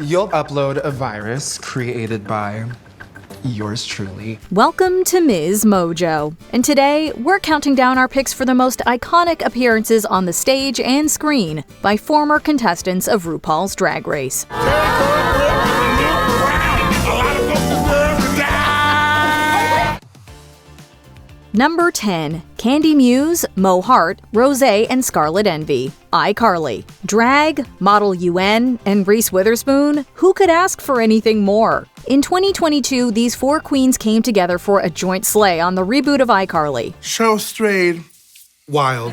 You'll upload a virus created by yours truly. Welcome to MsMojo, and today we're counting down our picks for the most iconic appearances on the stage and screen by former contestants of RuPaul's Drag Race. Number 10. Candy Muse, Mo Heart, Rosé, and Scarlet Envy. iCarly. Drag, Model UN, and Reese Witherspoon? Who could ask for anything more? In 2022, these four queens came together for a joint slay on the reboot of iCarly. Show strayed wild.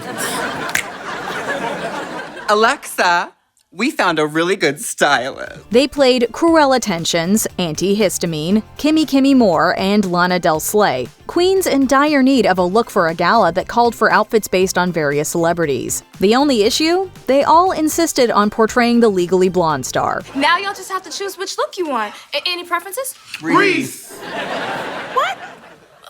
Alexa, we found a really good stylist. They played Cruella Tensions, Antihistamine, Kimmy Moore, and Lana Del Slay, queens in dire need of a look for a gala that called for outfits based on various celebrities. The only issue? They all insisted on portraying the Legally Blonde star. Now y'all just have to choose which look you want. Any preferences? Reese! What?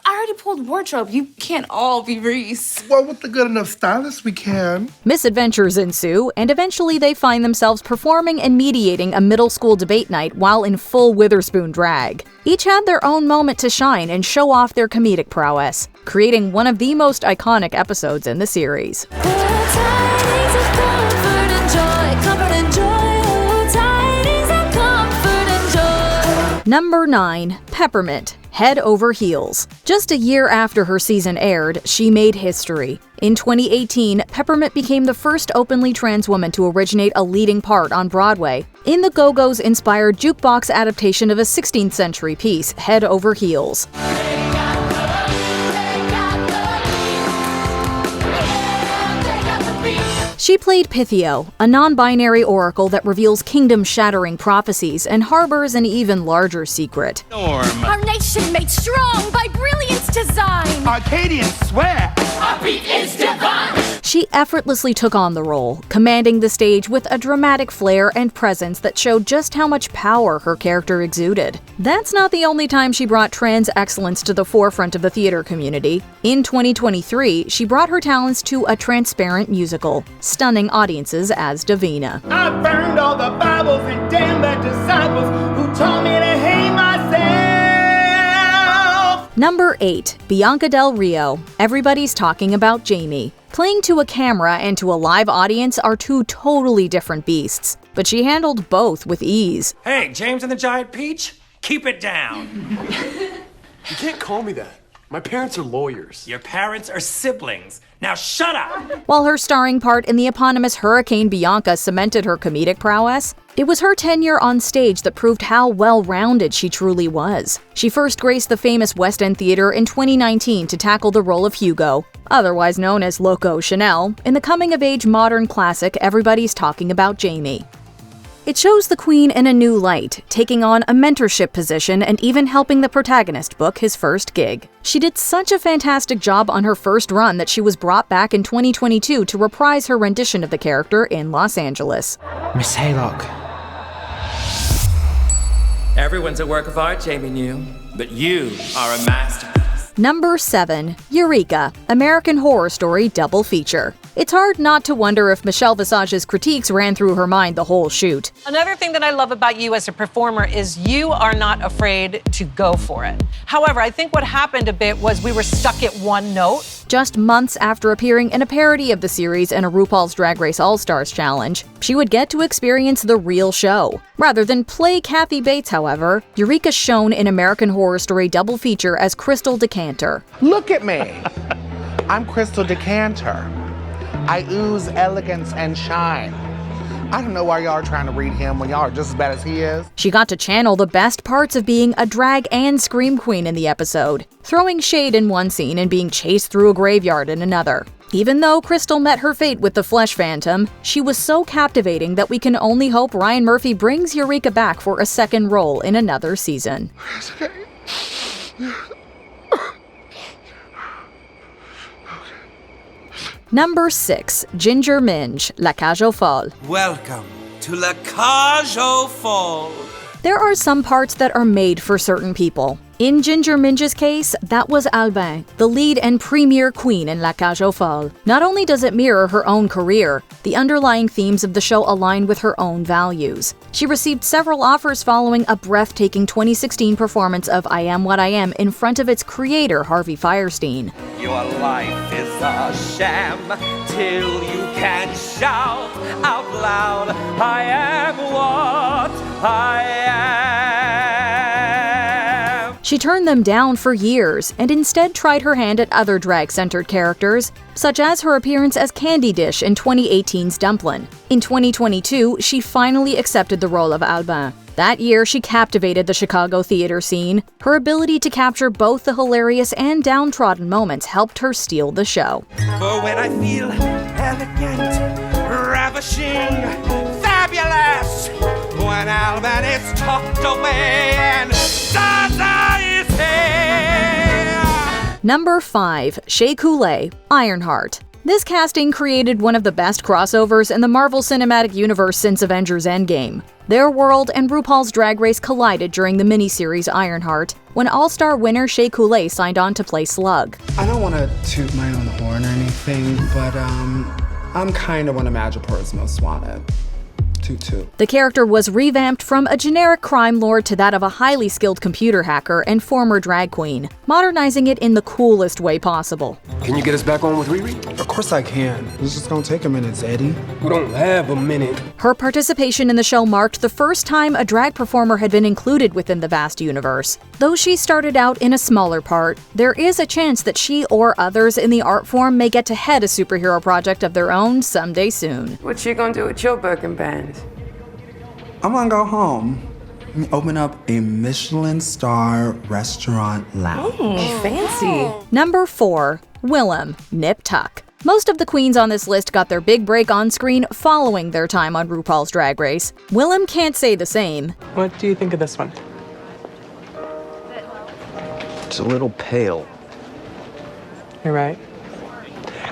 I already pulled wardrobe. You can't all be Reese. Well, with the good enough stylist, we can. Misadventures ensue, and eventually they find themselves performing and mediating a middle school debate night while in full Witherspoon drag. Each had their own moment to shine and show off their comedic prowess, creating one of the most iconic episodes in the series. Number 9. Peppermint. Head Over Heels. Just a year after her season aired, she made history. In 2018, Peppermint became the first openly trans woman to originate a leading part on Broadway in the Go-Go's inspired jukebox adaptation of a 16th century piece, Head Over Heels. She played Pythio, a non-binary oracle that reveals kingdom-shattering prophecies and harbors an even larger secret. Our nation made strong by brilliance design. Arcadians swear. Our beat is divine. She effortlessly took on the role, commanding the stage with a dramatic flair and presence that showed just how much power her character exuded. That's not the only time she brought trans excellence to the forefront of the theater community. In 2023, she brought her talents to a transparent musical, stunning audiences as Davina. I burned all the Bibles and damn the disciples who taught me to hate myself. Number 8. Bianca del Rio. Everybody's talking about Jamie. Playing to a camera and to a live audience are two totally different beasts, but she handled both with ease. Hey, James and the Giant Peach, keep it down. You can't call me that. My parents are lawyers. Your parents are siblings. Now shut up! While her starring part in the eponymous Hurricane Bianca cemented her comedic prowess, it was her tenure on stage that proved how well-rounded she truly was. She first graced the famous West End Theater in 2019 to tackle the role of Hugo, otherwise known as Loco Chanel, in the coming-of-age modern classic Everybody's Talking About Jamie. It shows the queen in a new light, taking on a mentorship position and even helping the protagonist book his first gig. She did such a fantastic job on her first run that she was brought back in 2022 to reprise her rendition of the character in Los Angeles. Miss Haylock. Everyone's a work of art, Jamie knew, but you are a masterpiece. Number 7. Eureka, American Horror Story Double Feature. It's hard not to wonder if Michelle Visage's critiques ran through her mind the whole shoot. Another thing that I love about you as a performer is you are not afraid to go for it. However, I think what happened a bit was we were stuck at one note. Just months after appearing in a parody of the series in a RuPaul's Drag Race All-Stars challenge, she would get to experience the real show. Rather than play Kathy Bates, however, Eureka shone in American Horror Story Double Feature as Crystal Decanter. Look at me. I'm Crystal Decanter. I ooze elegance and shine. I don't know why y'all are trying to read him when y'all are just as bad as he is. She got to channel the best parts of being a drag and scream queen in the episode, throwing shade in one scene and being chased through a graveyard in another. Even though Crystal met her fate with the Flesh Phantom, she was so captivating that we can only hope Ryan Murphy brings Eureka back for a second role in another season. It's okay. Number 6. Ginger Minj, La Cage aux Folles. Welcome to La Cage aux Folles. There are some parts that are made for certain people. In Ginger Minj's case, that was Albin, the lead and premier queen in La Cage aux Folles. Not only does it mirror her own career, the underlying themes of the show align with her own values. She received several offers following a breathtaking 2016 performance of I Am What I Am in front of its creator, Harvey Fierstein. Your life is a sham till you can shout out loud, I am what I am. She turned them down for years and instead tried her hand at other drag-centered characters, such as her appearance as Candy Dish in 2018's Dumplin'. In 2022, she finally accepted the role of Albin. That year, she captivated the Chicago theater scene. Her ability to capture both the hilarious and downtrodden moments helped her steal the show. For when I feel elegant, ravishing, fabulous, when Alban is tucked away and Zaza is here. Number 5. Shea Couleé, Ironheart. This casting created one of the best crossovers in the Marvel Cinematic Universe since Avengers Endgame. Their world and RuPaul's Drag Race collided during the miniseries Ironheart, when All-Star winner Shea Couleé signed on to play Slug. I don't want to toot my own horn or anything, but I'm kind of one of Madripoor's most wanted. Toot toot. The character was revamped from a generic crime lord to that of a highly skilled computer hacker and former drag queen, modernizing it in the coolest way possible. Can you get us back on with Riri? Of course I can. It's just gonna take a minute, Eddie. We don't have a minute. Her participation in the show marked the first time a drag performer had been included within the vast universe. Though she started out in a smaller part, there is a chance that she or others in the art form may get to head a superhero project of their own someday soon. What you gonna do with your Birkin bands? I'm gonna go home and open up a Michelin star restaurant lounge. Fancy. Number 4. Willam, Nip Tuck. Most of the queens on this list got their big break on screen following their time on RuPaul's Drag Race. Willam can't say the same. What do you think of this one? It's a little pale. You're right.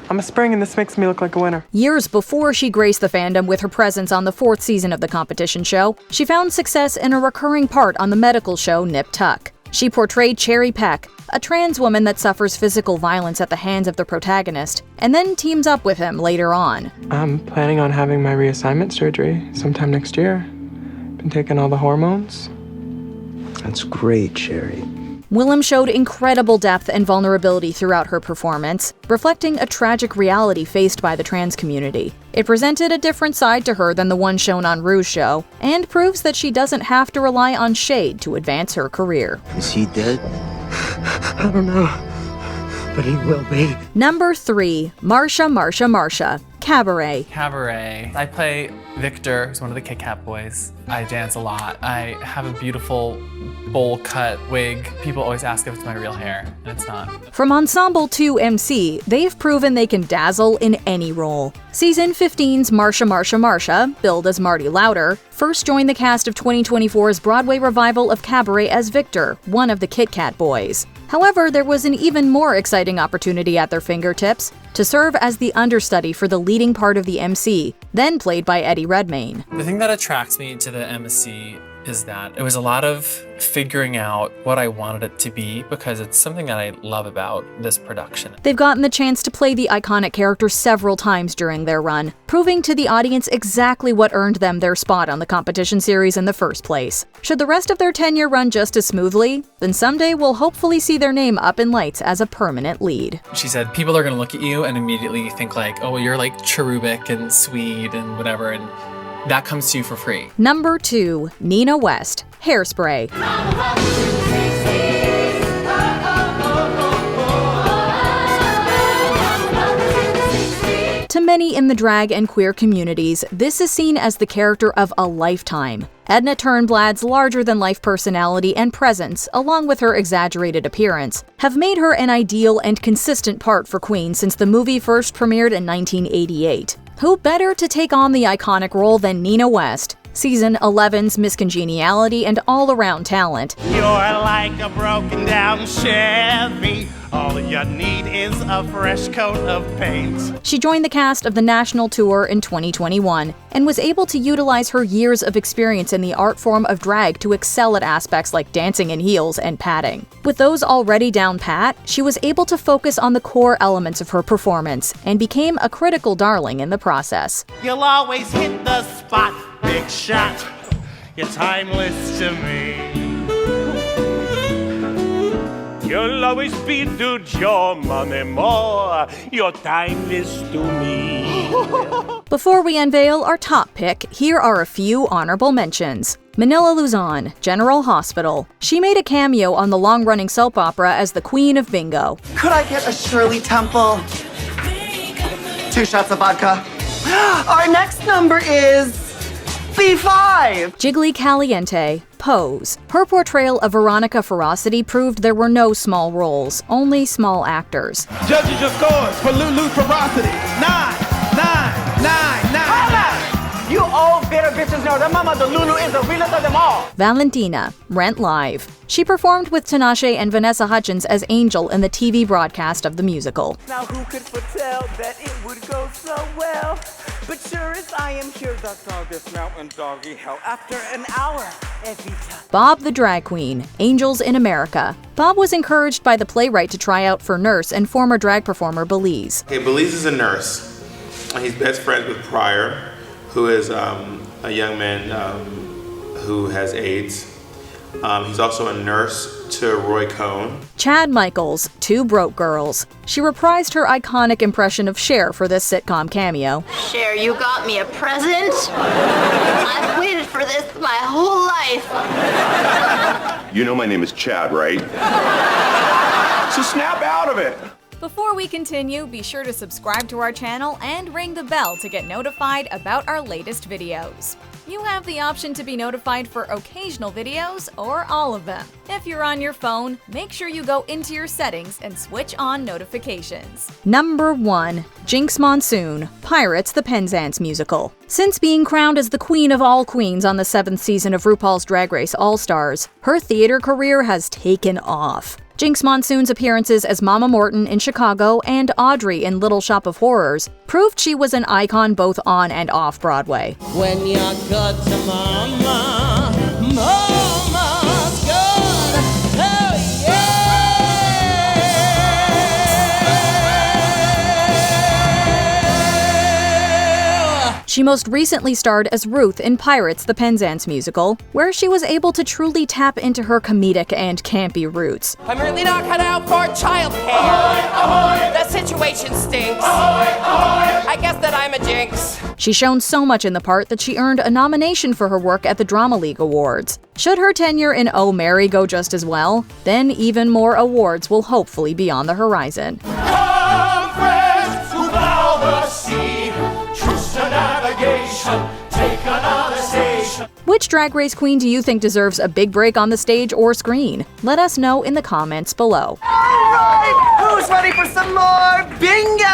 I'm a spring and this makes me look like a winner. Years before she graced the fandom with her presence on the 4th season of the competition show, she found success in a recurring part on the medical show Nip Tuck. She portrayed Cherry Peck, a trans woman that suffers physical violence at the hands of the protagonist, and then teams up with him later on. I'm planning on having my reassignment surgery sometime next year. Been taking all the hormones. That's great, Cherry. Willam showed incredible depth and vulnerability throughout her performance, reflecting a tragic reality faced by the trans community. It presented a different side to her than the one shown on Ru's show, and proves that she doesn't have to rely on shade to advance her career. Is he dead? I don't know, but he will be. Number 3. Marcia Marcia Marcia, Cabaret. Cabaret. I play Victor, who's one of the Kit Kat boys. I dance a lot. I have a beautiful bowl cut wig. People always ask if it's my real hair, and it's not. From Ensemble to MC, they've proven they can dazzle in any role. Season 15's Marcia Marcia Marcia, billed as Marty Louder, first joined the cast of 2024's Broadway revival of Cabaret as Victor, one of the Kit Kat boys. However, there was an even more exciting opportunity at their fingertips, to serve as the understudy for the leading part of the MC, then played by Eddie Redmayne. The thing that attracts me to the MC is that it was a lot of figuring out what I wanted it to be, because it's something that I love about this production. They've gotten the chance to play the iconic character several times during their run, proving to the audience exactly what earned them their spot on the competition series in the first place. Should the rest of their tenure run just as smoothly, then someday we'll hopefully see their name up in lights as a permanent lead. She said, people are gonna look at you and immediately think like, oh, well, you're like cherubic and sweet and whatever, and that comes to you for free. Number 2. Nina West, Hairspray. To many in the drag and queer communities, this is seen as the character of a lifetime. Edna Turnblad's larger-than-life personality and presence, along with her exaggerated appearance, have made her an ideal and consistent part for Queen since the movie first premiered in 1988. Who better to take on the iconic role than Nina West? Season 11's miscongeniality and all-around talent. You're like a broken down Chevy. All you need is a fresh coat of paint. She joined the cast of the national tour in 2021 and was able to utilize her years of experience in the art form of drag to excel at aspects like dancing in heels and padding. With those already down pat, she was able to focus on the core elements of her performance and became a critical darling in the process. You'll always hit the spot, big shot. You're timeless to me. You'll always be do your money more. You're timeless to me. Before we unveil our top pick, here are a few honorable mentions. Manila Luzon, General Hospital. She made a cameo on the long-running soap opera as the Queen of Bingo. Could I get a Shirley Temple? 2 shots of vodka. Our next number is B5. Jiggly Caliente, Pose. Her portrayal of Veronica Ferocity proved there were no small roles, only small actors. Judges your scores for Lulu Ferocity. 9, 9, 9, 9. You old bitter bitches know that Mama the Lulu is the realest of them all. Valentina, Rent Live. She performed with Tinashe and Vanessa Hudgens as Angel in the TV broadcast of the musical. Now who could foretell that it would go so well? But sure as I am here, the dog is now in doggy hell after an hour. Evita. Bob the Drag Queen, Angels in America. Bob was encouraged by the playwright to try out for nurse and former drag performer Belize. Okay, Belize is a nurse. He's best friends with Pryor, who is a young man who has AIDS. He's also a nurse to Roy Cohn. Chad Michaels, Two Broke Girls. She reprised her iconic impression of Cher for this sitcom cameo. Cher, you got me a present? I've waited for this my whole life. You know my name is Chad, right? So snap out of it. Before we continue, be sure to subscribe to our channel and ring the bell to get notified about our latest videos. You have the option to be notified for occasional videos or all of them. If you're on your phone, make sure you go into your settings and switch on notifications. Number 1. Jinkx Monsoon, Pirates the Penzance Musical. Since being crowned as the queen of all queens on the 7th season of RuPaul's Drag Race All-Stars, her theater career has taken off. Jinkx Monsoon's appearances as Mama Morton in Chicago and Audrey in Little Shop of Horrors proved she was an icon both on and off Broadway. When you go to Mama, Mama's gonna tell you. She most recently starred as Ruth in Pirates the Penzance Musical, where she was able to truly tap into her comedic and campy roots. I'm really not cut out for childcare. That situation stinks. I guess that I'm a jinx. She's shown so much in the part that she earned a nomination for her work at the Drama League Awards. Should her tenure in Oh Mary go just as well, then even more awards will hopefully be on the horizon. Come, friends, who plow the sea. Truce to navigation. Take another station. Which Drag Race queen do you think deserves a big break on the stage or screen? Let us know in the comments below. All right, who's ready for some more bingo?